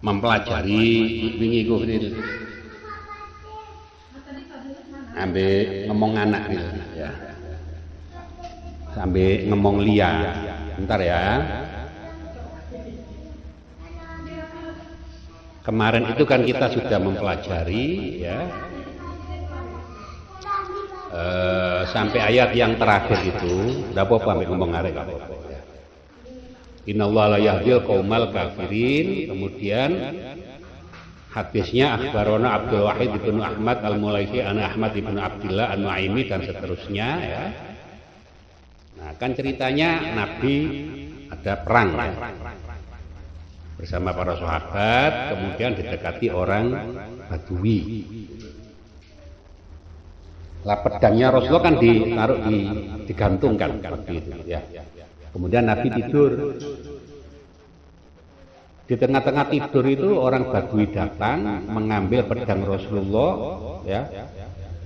mempelajari wingi ku ambil ngomong anak gitu ya. Sambil ngomong Lia. Bentar ya. Kemarin itu kan kita sudah mempelajari ya. Sampai ayat yang terakhir itu, enggak apa-apa ambil ngomong arek enggak apa-apa. Innallaha la yahdil qaumal kafirin. Kemudian hadisnya akhbarona Abdul Wahid ibnu Ahmad al-Mulaiki an Ahmad ibnu Abdillah an-Nuaimi dan seterusnya ya. Nah, kan ceritanya Nabi ada perang ya. Bersama para sahabat, kemudian didekati orang Badui. Lah pedangnya Rasulullah kan ditaruh digantungkan begitu ya. Kemudian Nabi tidur. Di tengah-tengah tidur itu orang Badui datang mengambil pedang Rasulullah ya.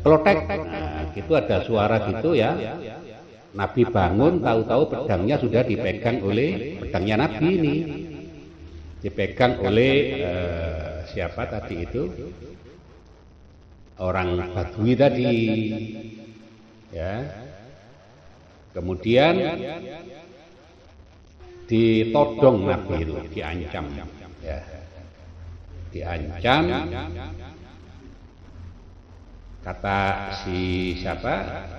Kelotek. Nah, gitu ada suara gitu ya. Nabi bangun, tahu-tahu pedangnya sudah dipegang oleh pedangnya Nabi ini. Dipegang oleh siapa tadi itu? Orang Badui tadi. Ya. Kemudian ditodong Nabi itu, diancam ya. Diancam, kata si siapa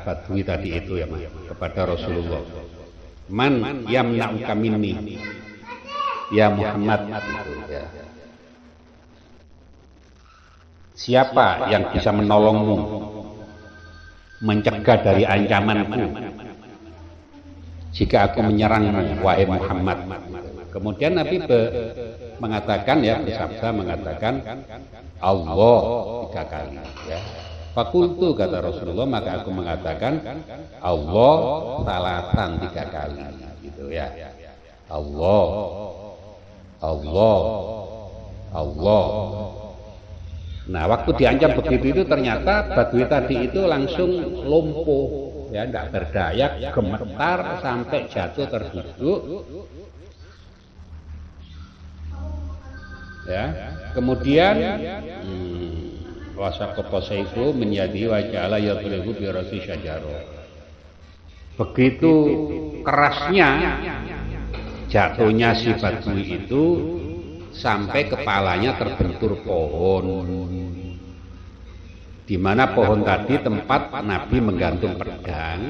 Badui tadi itu ya kepada Rasulullah, man yamna'uka minni ya Muhammad ya. Siapa yang bisa menolongmu, mencegah dari ancamanku jika aku menyerangmu wahai Muhammad. Kemudian Nabi mengatakan ya, bersabda mengatakan Allah 3 kali ya. Fakultu kata Rasulullah, maka aku mengatakan Allah salatan 3 kali gitu ya. Allah Allah Allah. Nah, waktu diancam begitu itu ternyata Badui tadi itu langsung lumpuh ya, tidak berdaya, gemetar sampai jatuh terduduk ya. Kemudian wasaqata sayfu min yadi wa ja'ala yadribu bi rasi syajarah. Begitu kerasnya jatuhnya si Badui itu sampai kepalanya terbentur pohon, di mana pohon tadi tempat Nabi menggantung pedang.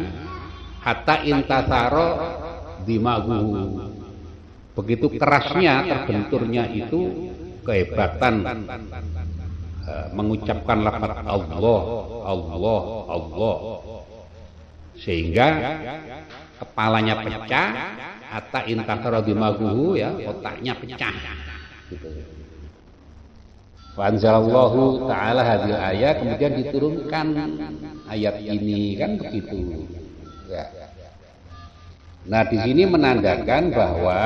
Hatta intasaro dimagu. Begitu kerasnya terbenturnya itu, kehebatan mengucapkan lafaz Allah Allah Allah, sehingga kepalanya pecah. Hatta intasaro dimagu ya, otaknya pecah gitu. Wanzalallahu ta'ala hadil ayat, kemudian diturunkan ayat ini kan begitu ya. Nah, di sini menandakan bahwa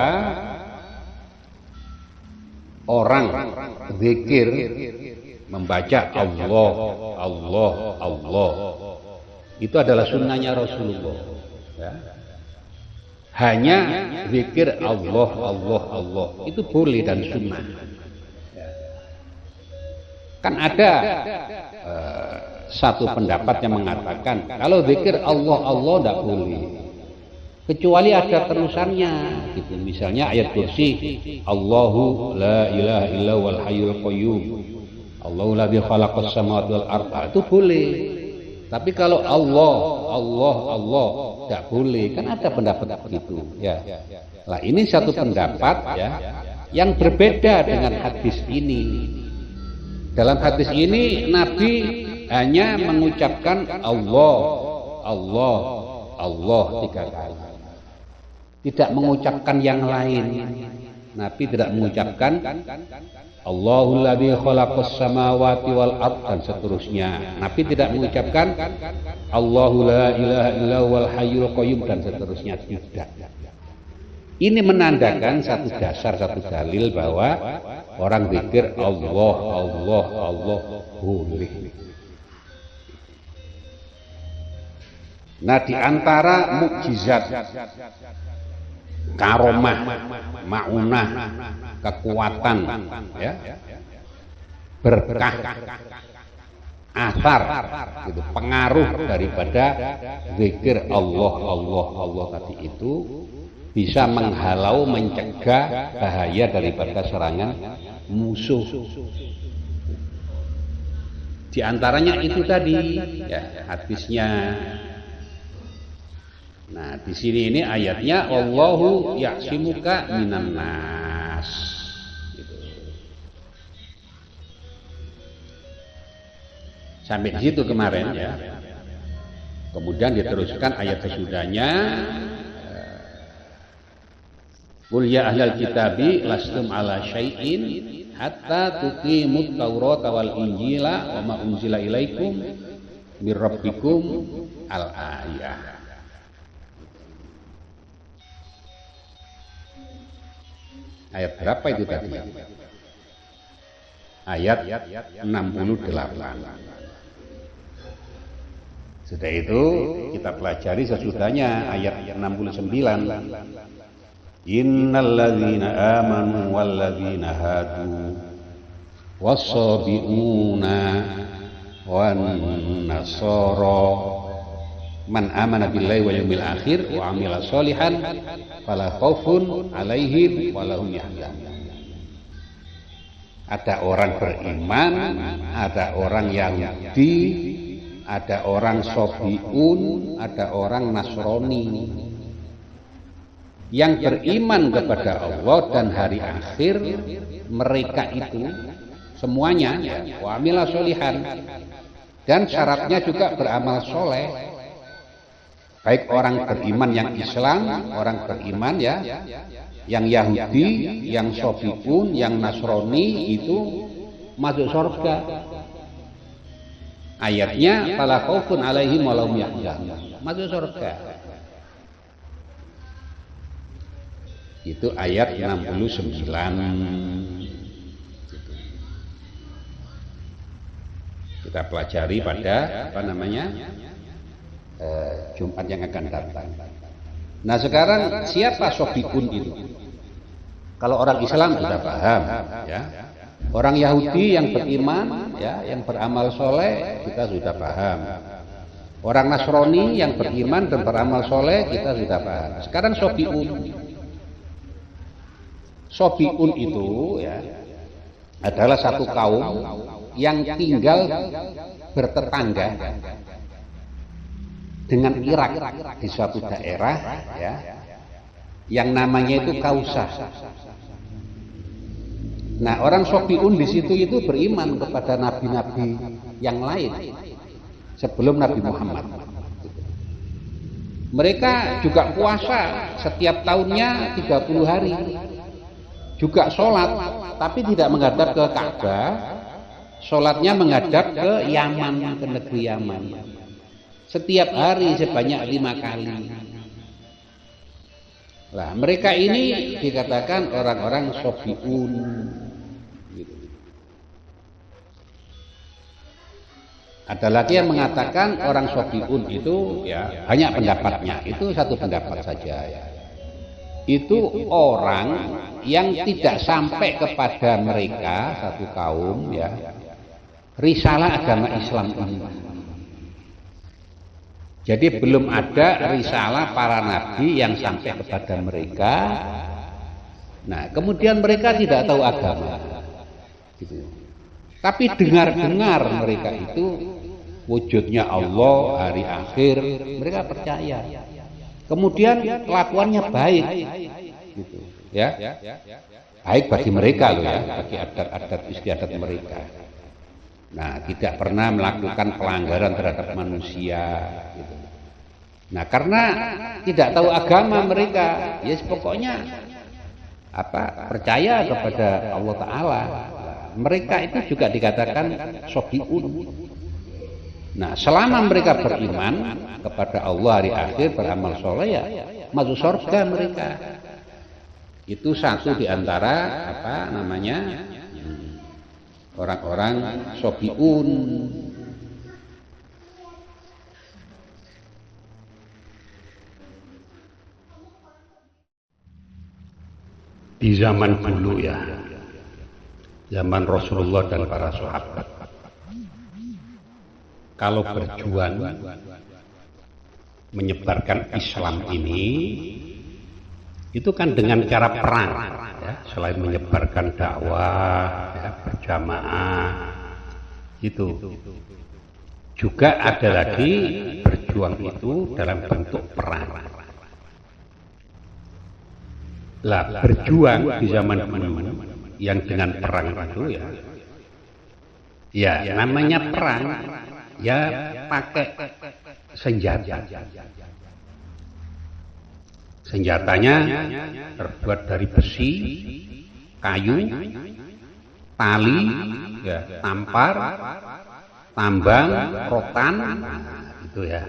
orang zikir membaca Allah Allah Allah itu adalah sunnahnya Rasulullah ya. Hanya zikir Allah Allah Allah itu boleh dan sunnah. Kan ada satu pendapat yang mengatakan kalau zikir Allah Allah tidak boleh, kecuali ada terusannya gitu. Misalnya ayat kursi Allahu la ilaha illa wal hayyul qayyum Allahu ladzi khalaqas samawati wal arda, itu boleh. Tapi kalau Allah Allah Allah tidak boleh, kan ada pendapat begitu ya. Nah, ini satu pendapat ya yang berbeda dengan hadis ini. Dalam hadis ini Nabi hanya mengucapkan Allah Allah Allah 3 kali, tidak mengucapkan yang lain. Nabi tidak mengucapkan Allahul ladzi khalaqas samawati wal ard dan seterusnya. Nabi tidak mengucapkan Allahu la ilaha illa wal hayyul qayyum dan seterusnya, tidak. Ini menandakan satu dasar, satu dalil bahwa orang zikir Allah Allah Allah boleh. Nah, di antara mukjizat karomah, maunah, kekuatan, ya, berkah, asar, gitu, pengaruh daripada zikir Allah, Allah, Allah tadi itu bisa menghalau, mencegah bahaya daripada serangan musuh. Di antaranya itu tadi, ya, hadisnya. Nah, di sini ini ayatnya Allahu ya'simuka minan nas. Gitu. Sampai di situ kemarin ya. Kemudian diteruskan ayat sesudahnya. Qul ya ahlal kitabi lastum ala syai'in hatta tuqimut Taurata wal Injila wa ma unzila ilaikum mir rabbikum al ayah. Ayat berapa itu tadi? Ayat 68. Sudah itu kita pelajari sesudahnya ayat 69. Innalladzina amanu walladzina hadu wassabi'una wan nasara man amana billahi wal yawmil akhir wa amila sholihan fala khaufun alaihim walahum yahzanun. Ada orang beriman, ada orang Yahudi, ada orang Sobiun, ada orang Nasrani. Yang beriman kepada Allah dan hari akhir, mereka itu semuanya wa amila sholihan, dan syaratnya juga beramal soleh. Baik orang beriman yang Islam, orang beriman ya, yang Yahudi, yang Sobiun, yang Nasrani itu masuk surga. Ayatnya fala khaufun alaihim walahum yahzanun, masuk surga. Itu ayat 69. Kita pelajari pada apa namanya Jumat yang akan datang. Nah sekarang siapa Sobiun itu? Kalau orang Islam sudah paham, ya. Orang Yahudi yang beriman, ya, yang beramal soleh kita sudah paham. Orang Nasrani yang beriman dan beramal soleh kita sudah paham. Sekarang Sobiun. Sobiun itu ya adalah satu kaum yang tinggal bertetangga dengan Irak di suatu daerah ya yang namanya itu Kausah. Nah, orang Sobiun di situ itu beriman kepada nabi-nabi yang lain sebelum Nabi Muhammad. Mereka juga puasa setiap tahunnya 30 hari. Juga sholat, tapi tidak menghadap ke Ka'bah, sholatnya menghadap ke Yaman, ke negeri Yaman. Setiap hari sebanyak 5 kali. Nah, mereka ini dikatakan orang-orang Sobiun. Ada lagi yang mengatakan orang Sobiun itu ya banyak pendapatnya. Itu satu pendapat saja ya. Itu orang yang tidak sampai kepada mereka satu kaum ya risalah agama Islam ini. Jadi belum ada risalah para nabi yang sampai kepada mereka. Nah, kemudian mereka tidak tahu agama. Gitu. Tapi dengar-dengar mereka itu wujudnya Allah, hari akhir, mereka percaya. Kemudian kelakuannya baik, gitu, ya, baik bagi mereka loh ya, bagi adat-adat istiadat mereka. Nah, tidak pernah melakukan pelanggaran terhadap manusia. Gitu. Nah, karena tidak tahu agama mereka, ya pokoknya apa percaya kepada Allah Taala. Mereka itu juga dikatakan Sobiun. Nah, selama mereka beriman kepada Allah hari akhir, beramal soleh ya masuk surga mereka. Itu satu di antara apa namanya orang-orang Sobiun. di zaman dulu ya, zaman Rasulullah dan para sahabat, kalau berjuang menyebarkan Islam ini, itu kan dengan cara perang, ya, selain menyebarkan dakwah, ya, berjamaah, itu juga ada lagi berjuang itu dalam bentuk perang. Lah berjuang di zaman dulu yang dengan perang itu ya namanya perang, ya pakai senjata. Senjatanya terbuat dari besi, kayu, tali, ya, tampar, tambang, rotan, itu ya,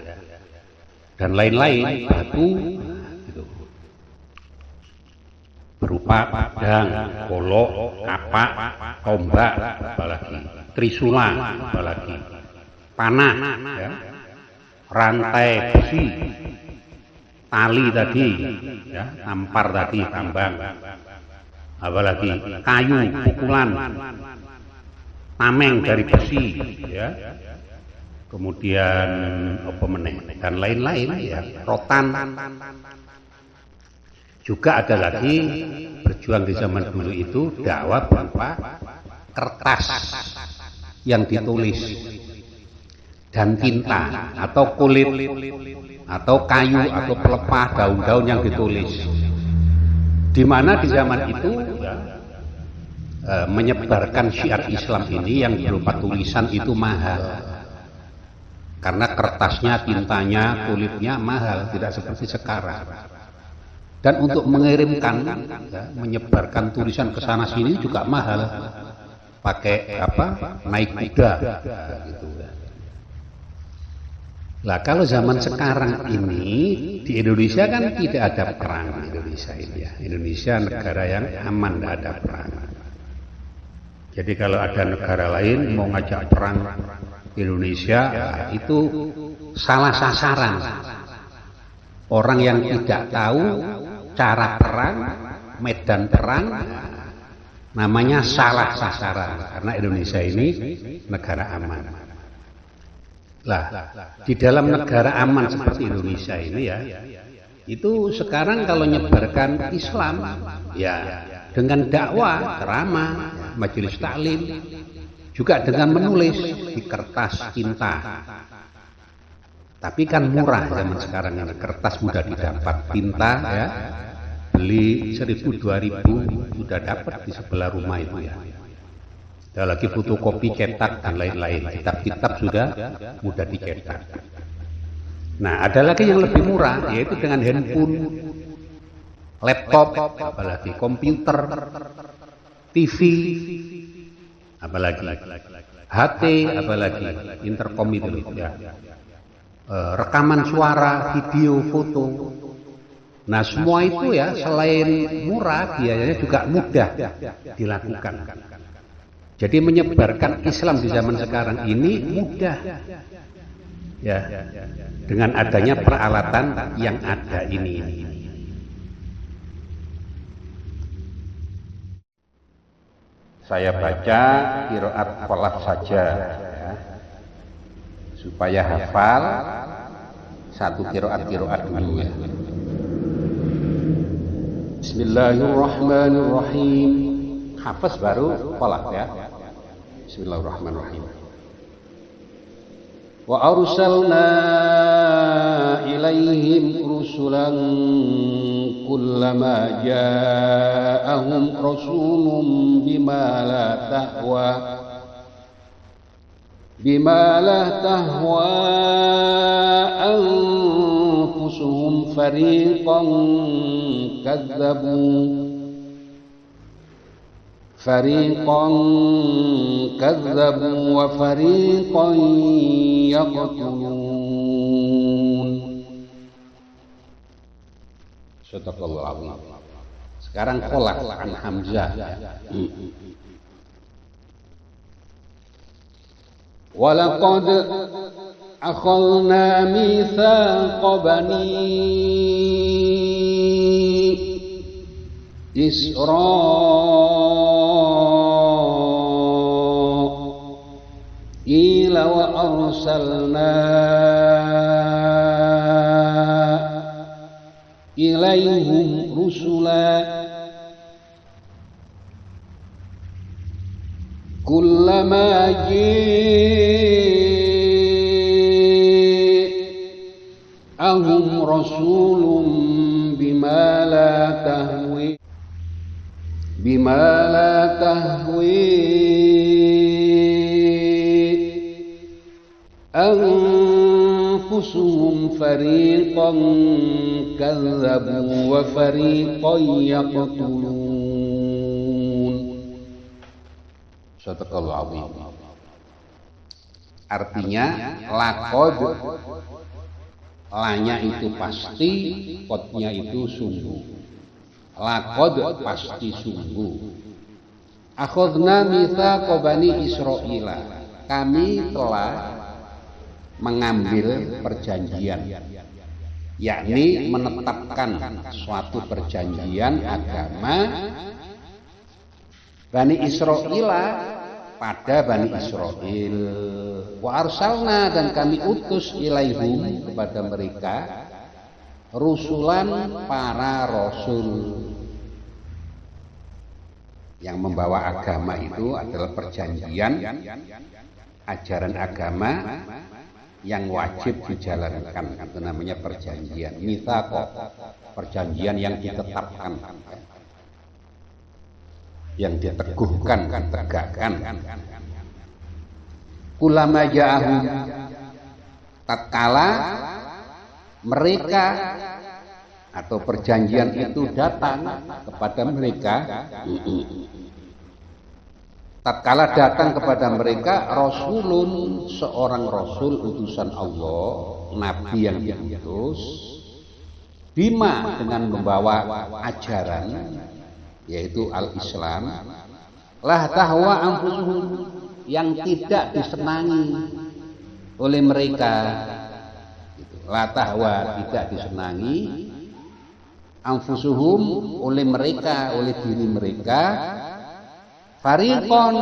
dan lain-lain, batu, gitu. Berupa pedang, golok, kapak, tombak, apalagi trisula, apalagi panah, ya, rantai besi, tali tadi, ya, tampar tadi, tambang, apalagi kayu, pukulan, tameng dari besi, ya, kemudian apa meneh dan lain-lain, ya, rotan. Juga ada lagi berjuang di zaman dulu itu dakwah berupa kertas yang ditulis dan tinta atau kulit atau kayu atau pelepah daun-daun yang ditulis. Di mana di zaman itu ya, menyebarkan syiar Islam ini yang berupa tulisan itu mahal, karena kertasnya, tintanya, kulitnya mahal, tidak seperti sekarang. Dan untuk mengirimkan, ya, menyebarkan tulisan ke sana sini juga mahal, pakai apa? Naik kuda, gitu. Lah kalau zaman sekarang ini di Indonesia kan tidak ada perang di Indonesia ini, ya. Indonesia negara yang aman, tidak ada perang. Jadi kalau ada negara lain mau ngajak perang Indonesia, itu salah sasaran. Orang yang tidak tahu cara perang, medan perang, namanya salah sasaran, karena Indonesia ini negara aman. Lah, di dalam negara aman seperti Indonesia ini ya, itu sekarang kalau nyebarkan Islam, ya dengan dakwah, ceramah, majelis taklim, juga dengan menulis di kertas tinta. Tapi kan murah zaman sekarang ini, kertas mudah didapat, tinta ya, beli 1.000 2.000 sudah dapat di sebelah rumah itu ya. Ada lagi fotokopi, cetak dan lain-lain, kitab-kitab sudah mudah dicetak. Nah ada lagi yang lebih murah, yaitu dengan handphone, laptop, apalagi komputer, TV, apalagi HT, apalagi intercom itu ya. Rekaman suara, video, foto. Nah semua itu ya selain murah, biayanya juga mudah dilakukan. Jadi menyebarkan Islam di zaman sekarang ini mudah, ya, dengan adanya peralatan yang ada ini. Saya baca qiraat qolat saja, ya, supaya hafal satu qiraat dulu ya. Bismillahirrahmanirrahim. Hafaz baru qolat ya. Bismillahirrahmanirrahim. Wa arsalna ilaihim rusulan kullama ja'ahum rasulun bima la tahwa anfusuhum fariqan kadzabu wa fariqan yaqtulun. Sadaqallahu alazim. Sekarang qolat an Hamzah. Walaqad akhadna mitsaqa bani إسرائيل وأرسلنا إليهم رسلا كلما جاءهم رسول بما لا تهوي أنفسهم فريقا كذبوا وفريقا يقتلون. Sadaqallahu azim. Artinya laqad, lanya itu pasti, qadnya itu sungguh. Laqad pasti sungguh. Akhadna mitsaqa bani Israila, kami telah mengambil perjanjian, yakni menetapkan suatu perjanjian agama Bani Israila pada Bani Israel. Wa arsalna, dan kami utus ilaihum kepada mereka rusulan, para rasul. Yang membawa agama itu adalah perjanjian, ajaran agama yang wajib dijalankan, itu namanya perjanjian. Mitsaq, perjanjian yang ditetapkan, yang diteguhkan, ditegakkan. Kulama ja'ahum, tatkala mereka atau perjanjian itu datang kepada mereka, tatkala datang kepada mereka rasulun, seorang rasul utusan Allah, nabi yang diutus, bima, dengan membawa ajaran yaitu al-Islam, lah tahwa anfusuhum, yang tidak disenangi oleh mereka, la tahwa, tidak disenangi, anfusuhum, oleh mereka, oleh diri mereka, fariqon,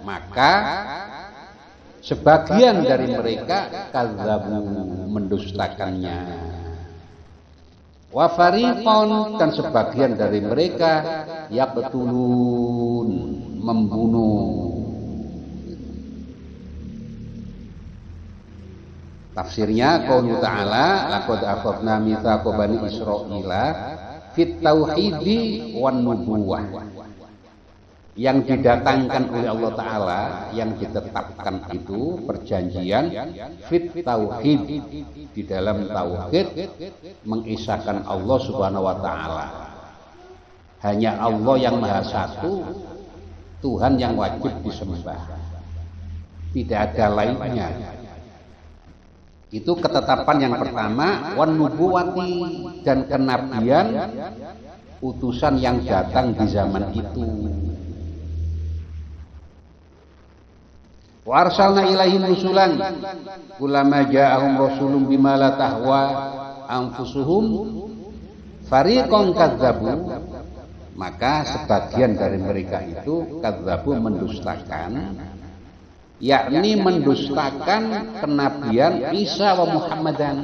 maka sebagian dari mereka kadzabu, mendustakannya. Wa fariqon, dan sebagian dari mereka yaqtulun, membunuh. Tafsirnya qaulu ta'ala laqad akhadna mitsaqa bani Israila fit tauhidi wan nubuwah. Yang didatangkan oleh Allah Ta'ala, yang ditetapkan itu perjanjian fit tauhid, di dalam tauhid mengisahkan Allah Subhanahu wa Ta'ala. Hanya Allah yang Maha Satu, Tuhan yang wajib disembah, tidak ada lainnya. Itu ketetapan yang pertama. Wan nubuwati, dan kenabian, utusan yang datang di zaman itu. Wa arsalna ilaihim rusulan kullama ja'ahum rasulun bima la tahwa anfusuhum fariqan kadzabu, maka sebagian dari mereka itu kadzabu, mendustakan, yakni mendustakan kenabian Isa wa Muhammadan,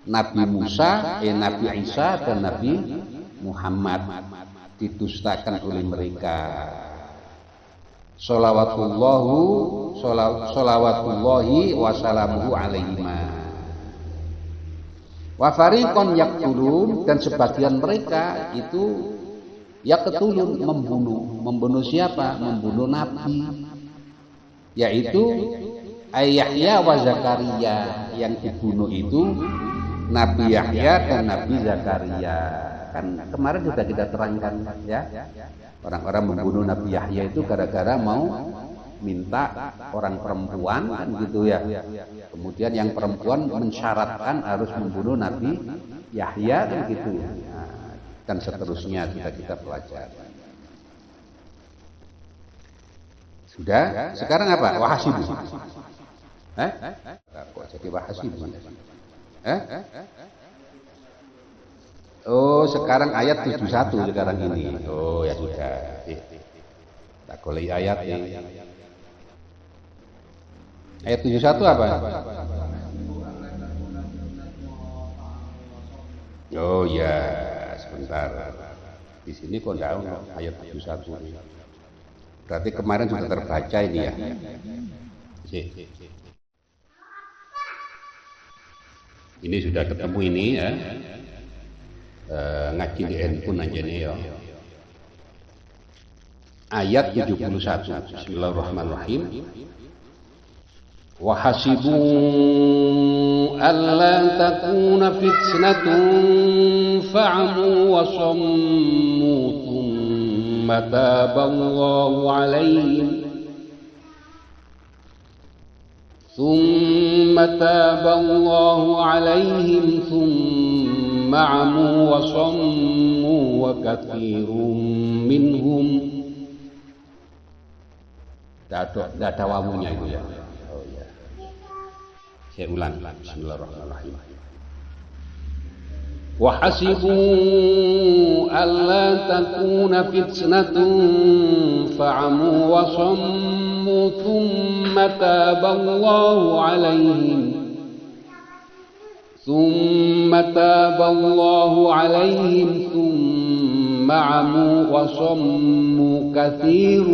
Nabi Musa, Nabi Isa dan Nabi Muhammad didustakan oleh mereka. Sholawatullahi wassalamuhu alaihima. Wa fariqon yaqtulun, dan sebagian mereka itu yaqtulun, membunuh siapa? Membunuh nabi, yaitu Yahya wa Zakaria. Yang dibunuh itu Nabi Yahya dan Nabi Zakaria. Kan kemarin sudah kita terangkan ya. Orang-orang membunuh Nabi Yahya itu gara-gara mau minta orang perempuan, kan gitu ya. Kemudian yang perempuan mensyaratkan harus membunuh Nabi Yahya, kan gitu. Nah, dan seterusnya sudah kita pelajari. Sudah? Sekarang apa? Wahasibu. Kok jadi wahasibu? Oh, sekarang ayat 71 sekarang ini. Oh, ya sudah. Tak golek ayat ini. Ayat 71 apa? Oh ya, sebentar. Di sini kok enggak ada ayat 71. Berarti kemarin sudah terbaca ini ya. Ini sudah ketemu ini ya. Ngaji di handphone aja nih ya. Ayat 71. Bismillahirrahmanirrahim. Wa hasibu alla takuna fitnatun fa'amu wa sammu thumma taballahu alaihim ثم عموا وصموا وكثير منهم. Tidak ada wawunya itu ya. Oh ya. Saya ulang. Bismillahirrahmanirrahim. وحسبوا ألا تكون فتنة فعموا وصموا ثم تاب الله عليهم ثم عموا وصموا كثير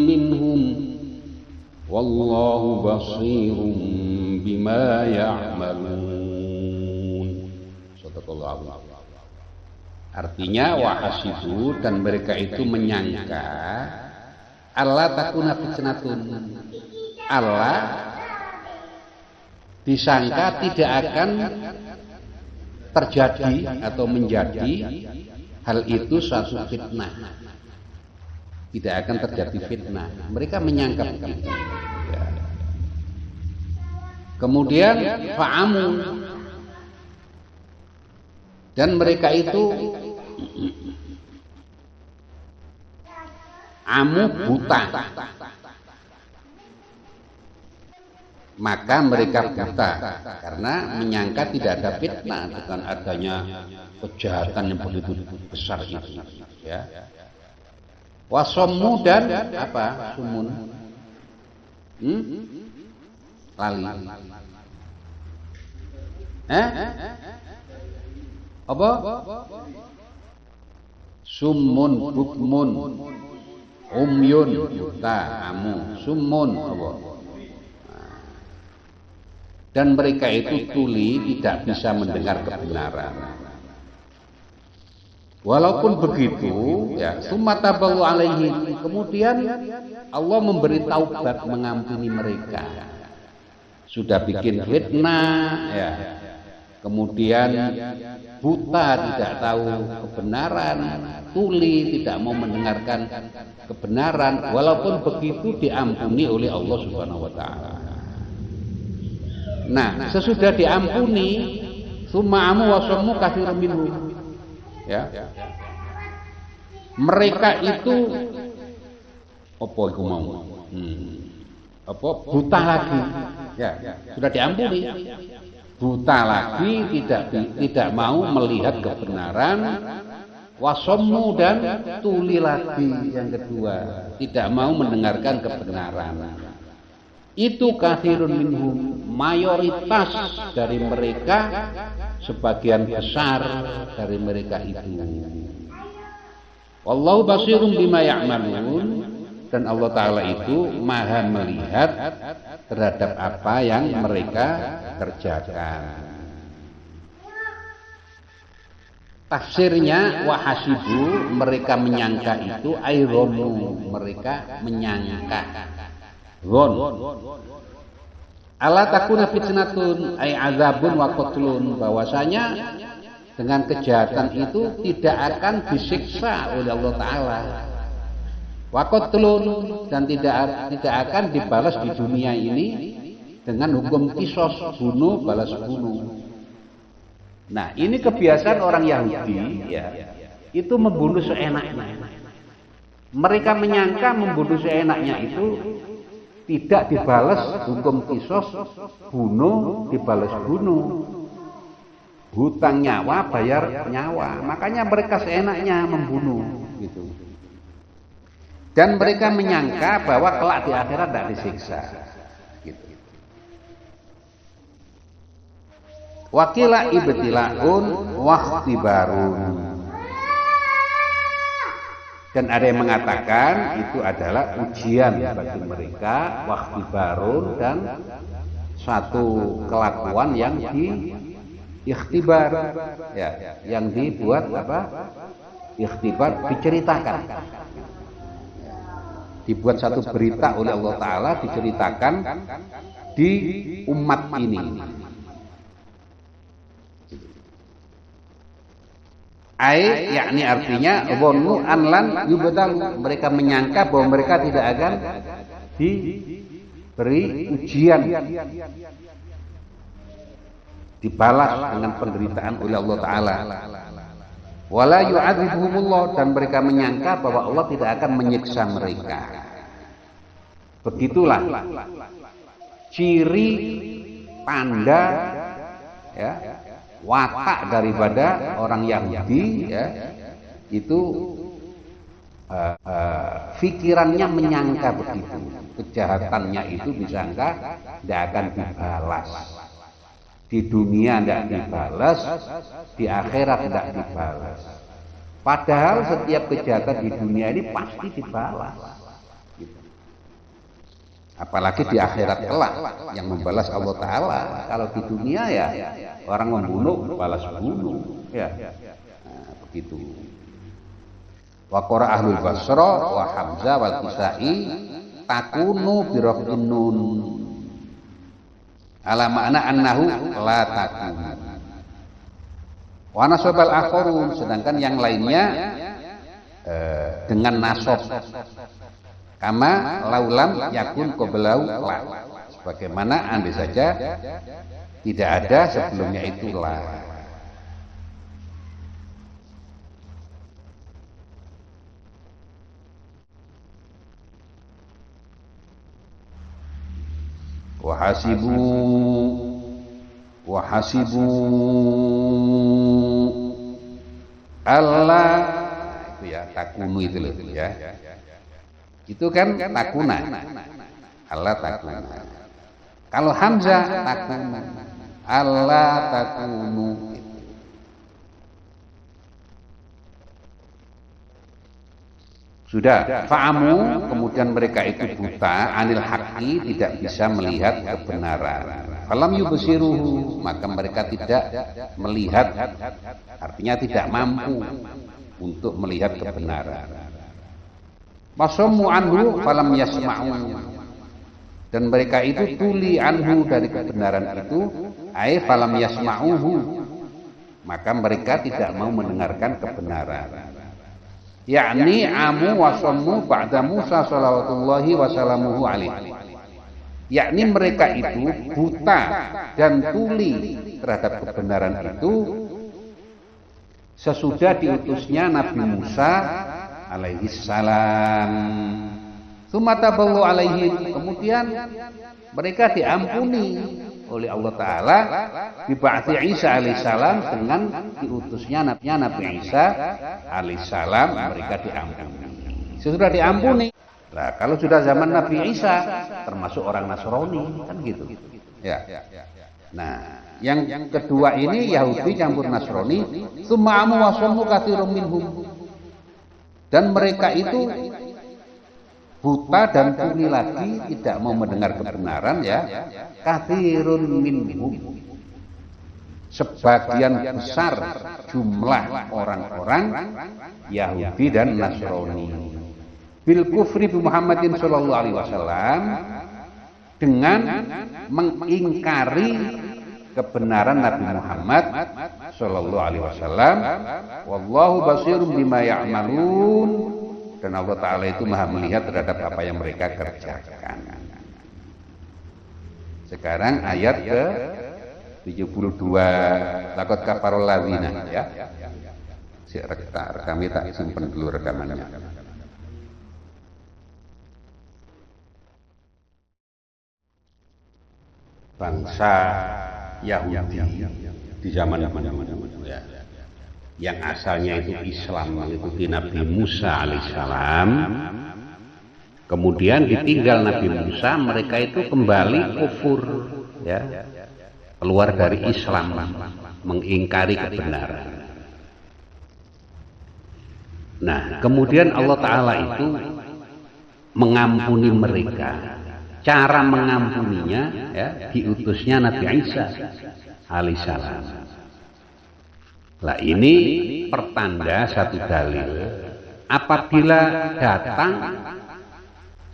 منهم والله بصير بما يعملون. Artinya wahasibu, dan mereka itu menyangka Allah takuna fitnatun, Allah disangka tidak akan terjadi atau menjadi hal itu suatu fitnah, tidak akan terjadi fitnah. Mereka menyangka begitu ya. Kemudian fa'amu, dan mereka itu amu buta, maka mereka buta karena menyangka tidak ada fitnah dengan adanya kejahatan yang begitu besar itu ya. Wasommu, dan apa? Sumun. Lali. Apa? Summun, bukmun, umyun, buta, amu, summun, apa? Dan mereka itu tuli, tidak bisa mendengar kebenaran. Walaupun begitu, ya, summa taballahu alaihim, kemudian Allah memberi taubat, mengampuni mereka. Sudah bikin fitnah, ya. Kemudian buta, tidak tahu kebenaran, tuli, tidak mau mendengarkan kebenaran. Walaupun begitu diampuni oleh Allah Subhanahu wa taala. Nah, sesudah diampuni, summa amu wa sammu katsirun minhum. Ya. Mereka itu apa iku mau? Apa buta lagi? Ya, sudah diampuni. Buta lagi, tidak mau melihat kebenaran, wasommu, dan tuli lagi yang kedua, tidak mau mendengarkan kebenaran. Itu katsirun minhum, mayoritas dari mereka, sebagian besar dari mereka itu. Wallahu basirun bima ya'malun, dan Allah Ta'ala itu maha melihat terhadap apa yang mereka kerjakan. Tafsirnya wahasibu, mereka menyangka itu aironu, mereka menyangka. Gon. Ala takuna fitnatun ay azabun wa qatlun, bahwasanya dengan kejahatan itu tidak akan disiksa oleh Allah Ta'ala. Waqatlun, dan tidak akan dibalas di dunia ini dengan hukum kisos, bunuh balas bunuh. Nah, ini kebiasaan orang Yahudi ya, itu membunuh seenaknya. Mereka menyangka membunuh seenaknya itu tidak dibalas hukum kisos, bunuh dibalas bunuh. hutang nyawa bayar nyawa, makanya mereka seenaknya membunuh gitu. Dan mereka menyangka bahwa kelak di akhirat tidak disiksa gitu. Wakila ibtilaun wahtibarun. Dan ada yang mengatakan itu adalah ujian bagi mereka, wahtibarun, dan suatu kelakuan yang ikhtibar, ya, yang dibuat apa? Ikhtibar, diceritakan. Dibuat satu berita oleh Allah Ta'ala, diceritakan di umat ini. Yakni artinya wonu anlan yubdalu, mereka menyangka bahwa mereka tidak akan diberi ujian, dibalas dengan penderitaan oleh Allah Ta'ala. Wala yu'adzibuhumullah, dan mereka menyangka bahwa Allah tidak akan menyiksa mereka. Begitulah ciri tanda, ya, watak daripada orang Yahudi, ya, itu pikirannya menyangka begitu, kejahatannya itu disangka tidak akan dibalas. Di dunia tidak dibalas, di akhirat tidak dibalas. Padahal setiap kejahatan di dunia ini pasti dibalas. Apalagi di akhirat kelak yang membalas Allah Ta'ala. Kalau di dunia ya orang membunuh balas bunuh, ya, nah, begitu. Wa qara ahlul Basra wa Hamzah wal Kisai takunu bi raf'in nun ala makna annahu la takunu. Wa nasabal akharun, sedangkan yang lainnya dengan nasab. Kama laulam yakun qablau la, sebagaimana andai saja tidak ada sebelumnya itu la. Wa hasibu Allah, itu ya takunu itu loh, ya. Itu kan takuna, Allah takuna. Kalau Hamzah takuna, Allah takunu. Sudah, fa'amu, kemudian mereka itu buta, anil haqqi, tidak bisa melihat kebenaran. Falam yubsiruhu, maka mereka tidak melihat, artinya tidak mampu untuk melihat kebenaran. Wasammu anhu falam yasma'u, dan mereka itu tuli anhu dari kebenaran itu, ai falam yasma'uhu, maka mereka tidak mau mendengarkan kebenaran. Yakni amu wasammu ba'da Musa salawatullahi wasalamuhu alaihi, yakni mereka itu buta dan tuli terhadap kebenaran itu sesudah diutusnya Nabi Musa alaihi salam. Tsumataballu alaihi, kemudian mereka diampuni oleh Allah Ta'ala biba'ati Isa alaihissalam, dengan diutusnya Nabi Isa alaihissalam, mereka diampuni. Sesudah diampuni, nah kalau sudah zaman Nabi Isa termasuk orang Nasrani, kan gitu ya. Nah yang kedua ini Yahudi campur Nasrani. Tsuma'amu wasammu katsirum minhum, dan mereka itu buta dan tuli lagi, tidak mau mendengar kebenaran, ya. Katsirun minhum, sebagian besar jumlah orang-orang Yahudi dan Nasrani, bil kufri bi Muhammadin sallallahu alaihi wasallam, dengan mengingkari kebenaran Nabi Muhammad sallallahu alaihi wasallam. Wallahu basirun bima ya'malun, dan Allah Ta'ala itu maha melihat terhadap apa yang mereka kerjakan. Sekarang ayat ke 72, laqad kafarul ladzina, ya. Kami tak simpen dulu rekamannya. Bangsa Yahudi di zaman dulu ya. Yang asalnya itu Islam mengikuti Nabi Musa alaihissalam, kemudian ditinggal Nabi Musa, mereka itu kembali kufur ya, keluar dari Islam, mengingkari kebenaran. Nah, kemudian Allah Ta'ala itu mengampuni mereka. Cara mengampuninya ya, diutusnya Nabi Isa alaihissalam. Nah, ini pertanda satu dalil apabila datang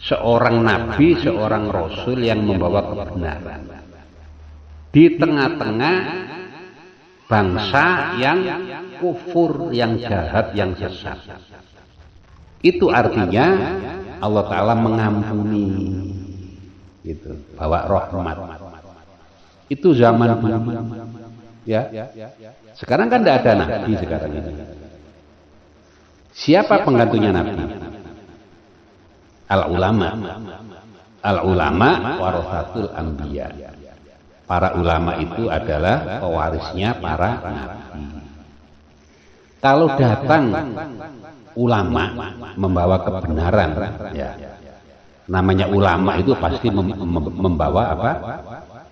seorang nabi, seorang rasul yang membawa kebenaran di tengah-tengah bangsa yang kufur, yang jahat, yang sesat. Itu artinya Allah Ta'ala mengampuni, gitu, bawa rahmat. Itu zaman dulu ya. Sekarang kan tidak ada nabi sekarang ini. Siapa penggantinya nabi? Al-ulama. Al-ulama warathatul anbiya. Para ulama itu adalah pewarisnya para nabi. Kalau datang ulama membawa kebenaran ya, namanya ulama itu pasti membawa apa?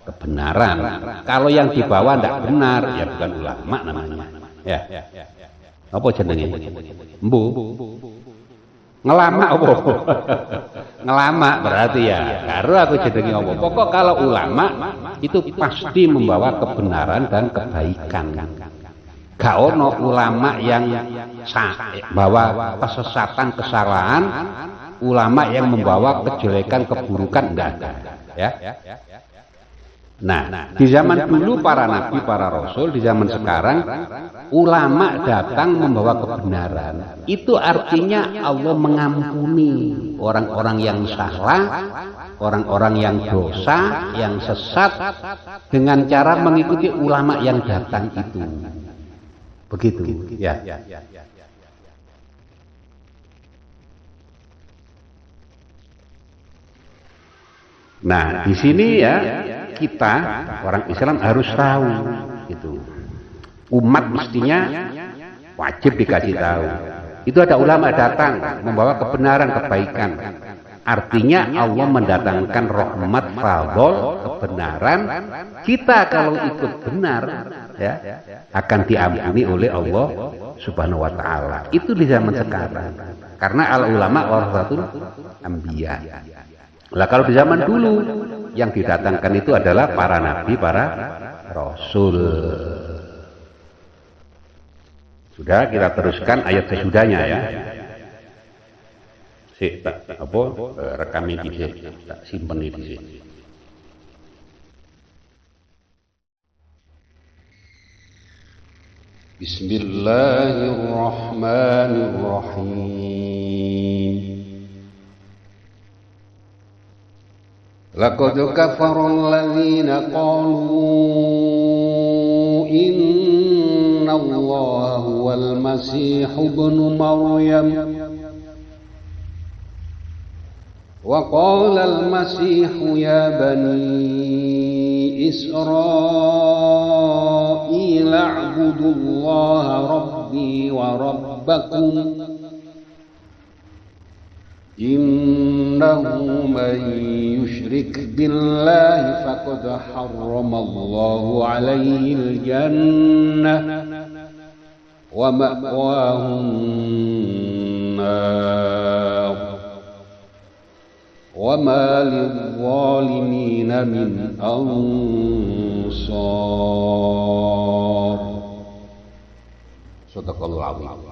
Kebenaran. Kalau yang dibawa tidak benar ya bukan ulama namanya ya. Apa jenenge? Mbu ngelama apa? Ngelama berarti ya karo aku jenenge apa? Pokok kalau ulama itu pasti membawa kebenaran dan kebaikan. Gak ono ulama yang bawa kesesatan, kesalahan, ulama yang membawa kejelekan, keburukan, enggak ada ya. Nah, di zaman dulu para nabi, para rasul, di zaman sekarang ulama datang membawa kebenaran. Itu artinya Allah mengampuni orang-orang yang salah, orang-orang yang dosa, yang sesat dengan cara mengikuti ulama yang datang itu. Begitu ya. Nah, di sini ya kita orang Islam harus tahu itu. Umat mestinya wajib dikasih tahu. Itu ada ulama datang membawa kebenaran, kebaikan. Artinya Allah mendatangkan rahmat, fadl, kebenaran. Kita kalau ikut benar ya akan diampuni oleh Allah Subhanahu wa taala. Itu di zaman sekarang. Karena al ulama warathatul anbiya. Lah kalau di zaman dulu yang didatangkan itu adalah para nabi, para rasul. Sudah, kita teruskan ayat sesudahnya ya. Rekam ini tak simpen di sini. Bismillahirrahmanirrahim. Laqad kafara alladhina qalu inna Allaha huwal Masih ibnu Maryam wa qala al-Masih ya bani Israil a'budu Allaha rabbi wa rabbakum innahu man yushrik billahi faqad harrama Allahu alaihi al-jannah wa ma'wahu an-nar wa ma lidh-dhalimin min ansar. Sadaqallahu azim.